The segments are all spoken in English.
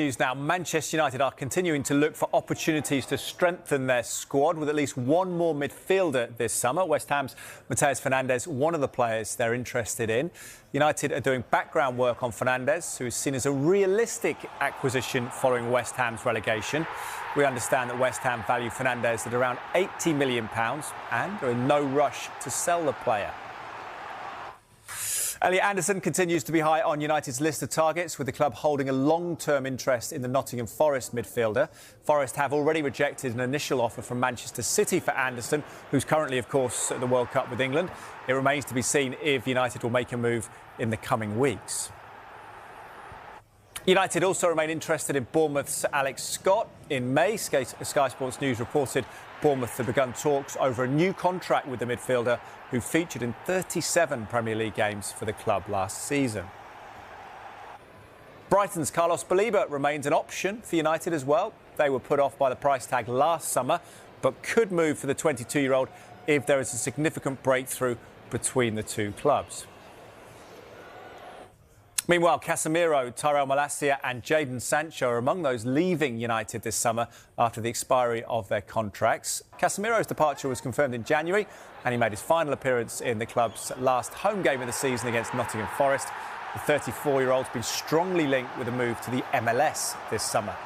Now, Manchester United are continuing to look for opportunities to strengthen their squad with at least one more midfielder this summer. West Ham's Mateus Fernandes, one of the players they're interested in. United are doing background work on Fernandes, who is seen as a realistic acquisition following West Ham's relegation. We understand that West Ham value Fernandes at around £80 million and are in no rush to sell the player. Elliot Anderson continues to be high on United's list of targets, with the club holding a long-term interest in the Nottingham Forest midfielder. Forest have already rejected an initial offer from Manchester City for Anderson, who's currently, of course, at the World Cup with England. It remains to be seen if United will make a move in the coming weeks. United also remain interested in Bournemouth's Alex Scott. In May, Sky Sports News reported Bournemouth have begun talks over a new contract with the midfielder, who featured in 37 Premier League games for the club last season. Brighton's Carlos Baleba remains an option for United as well. They were put off by the price tag last summer, but could move for the 22-year-old if there is a significant breakthrough between the two clubs. Meanwhile, Casemiro, Tyrell Malacia and Jadon Sancho are among those leaving United this summer after the expiry of their contracts. Casemiro's departure was confirmed in January, and he made his final appearance in the club's last home game of the season against Nottingham Forest. The 34-year-old's been strongly linked with a move to the MLS this summer.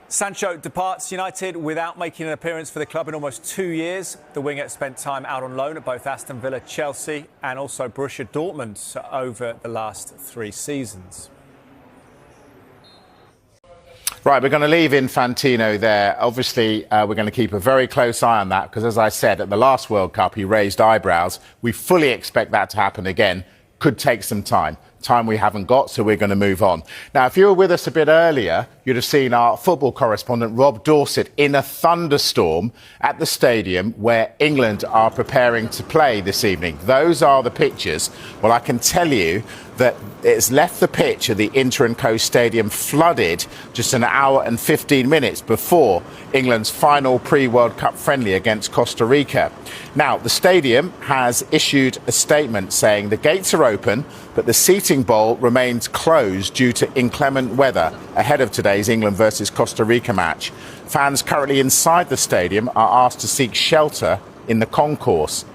Sancho departs United without making an appearance for the club in almost 2 years. The winger spent time out on loan at both Aston Villa, Chelsea and also Borussia Dortmund over the last 3 seasons. Right, we're going to leave Infantino there. Obviously, we're going to keep a very close eye on that because, as I said, at the last World Cup, he raised eyebrows. We fully expect that to happen again. Could take some time we haven't got, so we're going to move on. Now, if you were with us a bit earlier, you'd have seen our football correspondent Rob Dorset in a thunderstorm at the stadium where England are preparing to play this evening. Those are the pictures. Well, I can tell you that it's left the pitch at the Inter & Co Stadium flooded just an hour and 15 minutes before England's final pre-World Cup friendly against Costa Rica. Now, the stadium has issued a statement saying the gates are open, but the seating bowl remains closed due to inclement weather ahead of today's England versus Costa Rica match. Fans currently inside the stadium are asked to seek shelter in the concourse.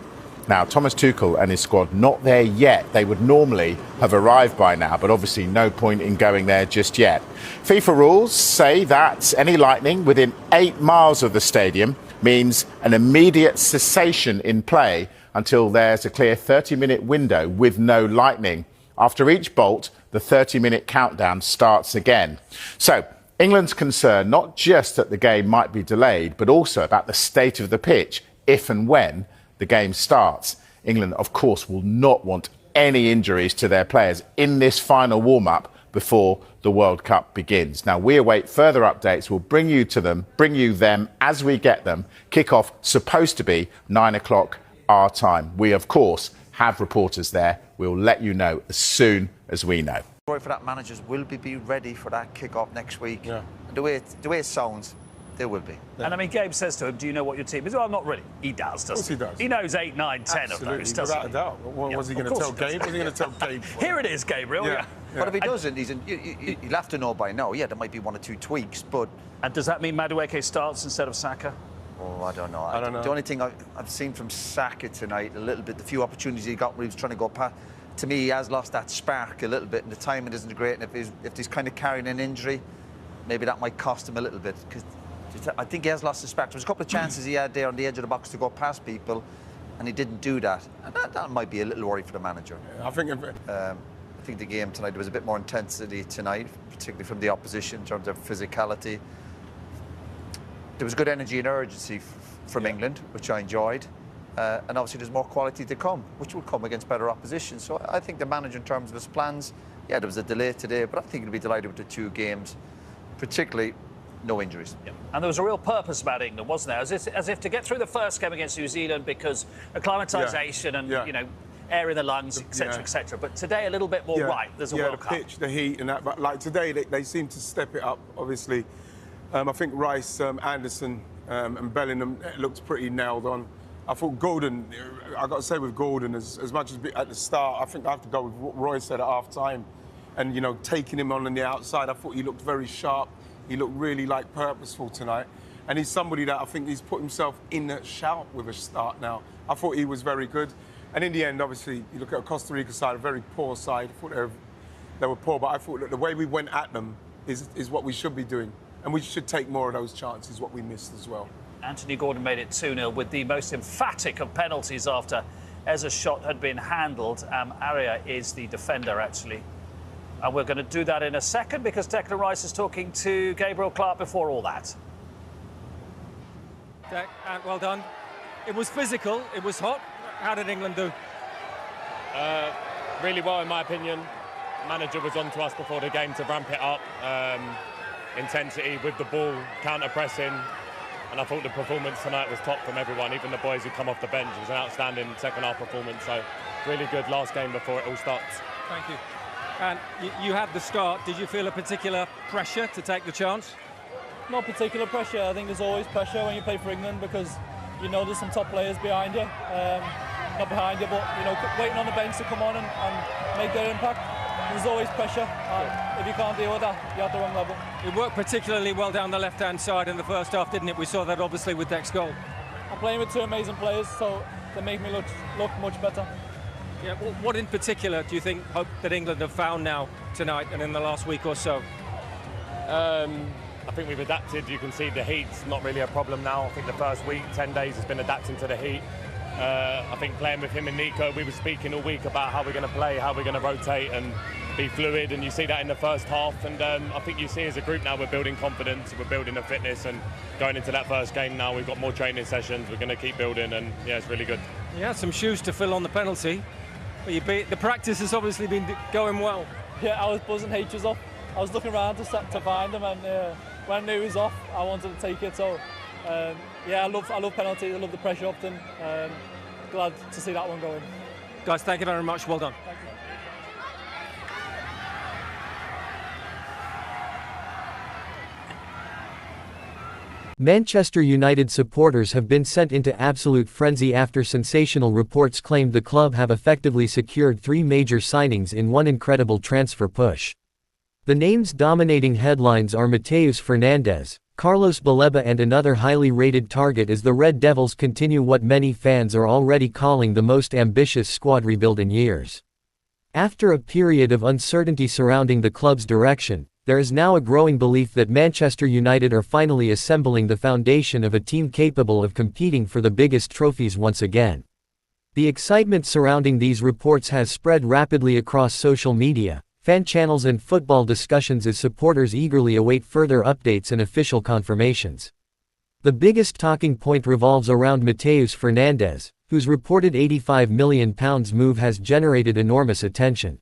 Now, Thomas Tuchel and his squad not there yet. They would normally have arrived by now, but obviously no point in going there just yet. FIFA rules say that any lightning within 8 miles of the stadium means an immediate cessation in play until there's a clear 30-minute window with no lightning. After each bolt, the 30-minute countdown starts again. So, England's concerned not just that the game might be delayed, but also about the state of the pitch if and when the game starts. England, of course, will not want any injuries to their players in this final warm-up before the World Cup begins. Now, we await further updates. We'll bring you them as we get them. Kick-off supposed to be 9 o'clock our time. We, of course, have reporters there. We'll let you know as soon as we know. For that, managers will be ready for that kick-off next week. Yeah. The way it sounds, they will be. Yeah. And I mean, Gabe says to him, do you know what your team is? Well, not really. He does, doesn't he? Of course he does. He knows 8, 9, 10 Absolutely. of those, doesn't he? Without a doubt. What was he going to tell Gabe? Was he going to tell Gabe? Here it is, Gabriel. Yeah. But if he doesn't, he'll have to know by now. Yeah, there might be 1 or 2 tweaks, but... And does that mean Madueke starts instead of Saka? Oh, I don't know. The only thing I've seen from Saka tonight, a little bit, the few opportunities he got where he was trying to go past, to me, he has lost that spark a little bit, and the timing isn't great. And if he's kind of carrying an injury, maybe that might cost him a little bit, because I think he has lost the spark. There was a couple of chances he had there on the edge of the box to go past people, and he didn't do that. And that might be a little worry for the manager. Yeah, I think the game tonight, there was a bit more intensity tonight, particularly from the opposition in terms of physicality. There was good energy and urgency from England, which I enjoyed. And obviously there's more quality to come, which will come against better opposition. So I think the manager, in terms of his plans, yeah, there was a delay today, but I think he'll be delighted with the 2 games, particularly no injuries. Yeah. And there was a real purpose about England, wasn't there? As if to get through the first game against New Zealand because acclimatisation and, you know, air in the lungs, etc., etc. But today a little bit more right. There's a World Cup. The pitch, the heat and that. But like today, they seem to step it up, obviously. I think Rice, Anderson and Bellingham looked pretty nailed on. I thought Gordon, I got to say with Gordon, as much as at the start, I think I have to go with what Roy said at half-time. and, you know, taking him on the outside. I thought he looked very sharp. He looked really, like, purposeful tonight. And he's somebody that I think he's put himself in a shout with a start now. I thought he was very good. And in the end, obviously, you look at a Costa Rica side, a very poor side. I thought they were poor, but I thought that the way we went at them is what we should be doing. And we should take more of those chances, what we missed as well. Anthony Gordon made it 2-0 with the most emphatic of penalties after Ez's shot had been handled. Aria is the defender, actually. And we're going to do that in a second because Declan Rice is talking to Gabriel Clark before all that. Dec, well done. It was physical, it was hot. How did England do? Really well, in my opinion. Manager was on to us before the game to ramp it up. Intensity with the ball, counter-pressing. And I thought the performance tonight was top from everyone, even the boys who come off the bench. It was an outstanding second-half performance, so really good last game before it all starts. Thank you. And you had the start. Did you feel a particular pressure to take the chance? Not particular pressure. I think there's always pressure when you play for England because you know there's some top players behind you. Not behind you, but you know, waiting on the bench to come on and make their impact. There's always pressure, and if you can't deal with that, you're at the wrong level. It worked particularly well down the left-hand side in the first half, didn't it? We saw that obviously with Dec's goal. I'm playing with two amazing players, so they make me look much better. Yeah. What in particular do you think hope that England have found now tonight and in the last week or so? I think we've adapted. You can see the heat's not really a problem now. I think the first week, 10 days, has been adapting to the heat. I think playing with him and Nico, we were speaking all week about how we're going to play, how we're going to rotate and be fluid, and you see that in the first half. And I think you see as a group now we're building confidence, we're building a fitness, and going into that first game now we've got more training sessions, we're going to keep building, and yeah, it's really good. Yeah, some shoes to fill on the penalty, but the practice has obviously been going well. Yeah, I was buzzing H's off. I was looking around to find him, and when I knew he was off, I wanted to take it. So yeah, I love penalties. I love the pressure often. Glad to see that one going. Guys, thank you very much. Well done. Thank you. Manchester United supporters have been sent into absolute frenzy after sensational reports claimed the club have effectively secured 3 major signings in one incredible transfer push. The names dominating headlines are Mateus Fernandes, Carlos Baleba, and another highly rated target as the Red Devils continue what many fans are already calling the most ambitious squad rebuild in years. After a period of uncertainty surrounding the club's direction, there is now a growing belief that Manchester United are finally assembling the foundation of a team capable of competing for the biggest trophies once again. The excitement surrounding these reports has spread rapidly across social media, fan channels and football discussions as supporters eagerly await further updates and official confirmations. The biggest talking point revolves around Mateus Fernandes, whose reported £85 million move has generated enormous attention.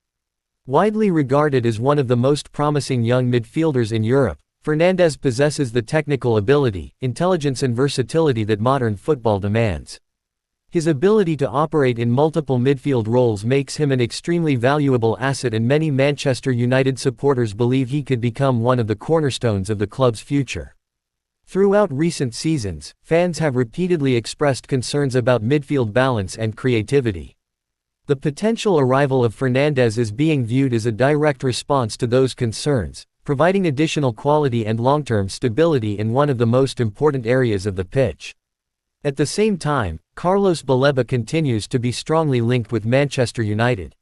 Widely regarded as one of the most promising young midfielders in Europe, Fernandes possesses the technical ability, intelligence and versatility that modern football demands. His ability to operate in multiple midfield roles makes him an extremely valuable asset, and many Manchester United supporters believe he could become one of the cornerstones of the club's future. Throughout recent seasons, fans have repeatedly expressed concerns about midfield balance and creativity. The potential arrival of Fernandes is being viewed as a direct response to those concerns, providing additional quality and long-term stability in one of the most important areas of the pitch. At the same time, Carlos Baleba continues to be strongly linked with Manchester United.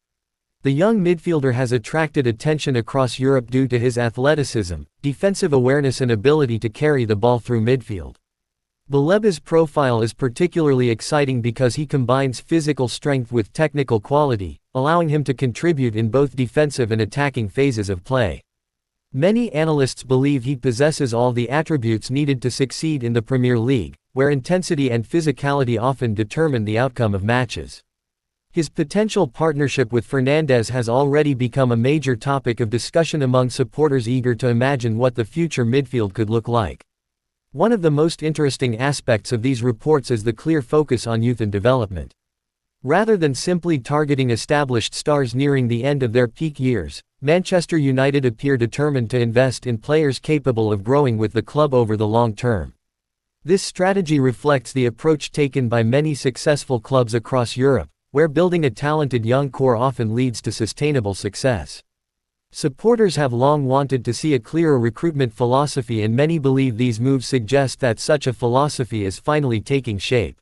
The young midfielder has attracted attention across Europe due to his athleticism, defensive awareness and ability to carry the ball through midfield. Baleba's profile is particularly exciting because he combines physical strength with technical quality, allowing him to contribute in both defensive and attacking phases of play. Many analysts believe he possesses all the attributes needed to succeed in the Premier League, where intensity and physicality often determine the outcome of matches. His potential partnership with Fernandes has already become a major topic of discussion among supporters eager to imagine what the future midfield could look like. One of the most interesting aspects of these reports is the clear focus on youth and development. Rather than simply targeting established stars nearing the end of their peak years, Manchester United appear determined to invest in players capable of growing with the club over the long term. This strategy reflects the approach taken by many successful clubs across Europe, where building a talented young core often leads to sustainable success. Supporters have long wanted to see a clearer recruitment philosophy, and many believe these moves suggest that such a philosophy is finally taking shape.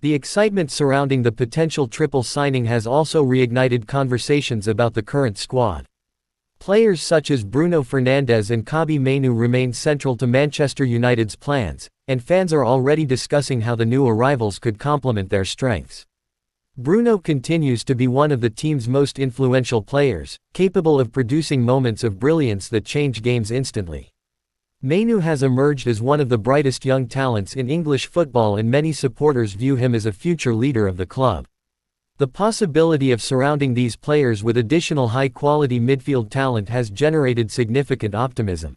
The excitement surrounding the potential triple signing has also reignited conversations about the current squad. Players such as Bruno Fernandes and Kobbie Mainoo remain central to Manchester United's plans, and fans are already discussing how the new arrivals could complement their strengths. Bruno continues to be one of the team's most influential players, capable of producing moments of brilliance that change games instantly. Mainoo has emerged as one of the brightest young talents in English football, and many supporters view him as a future leader of the club. The possibility of surrounding these players with additional high-quality midfield talent has generated significant optimism.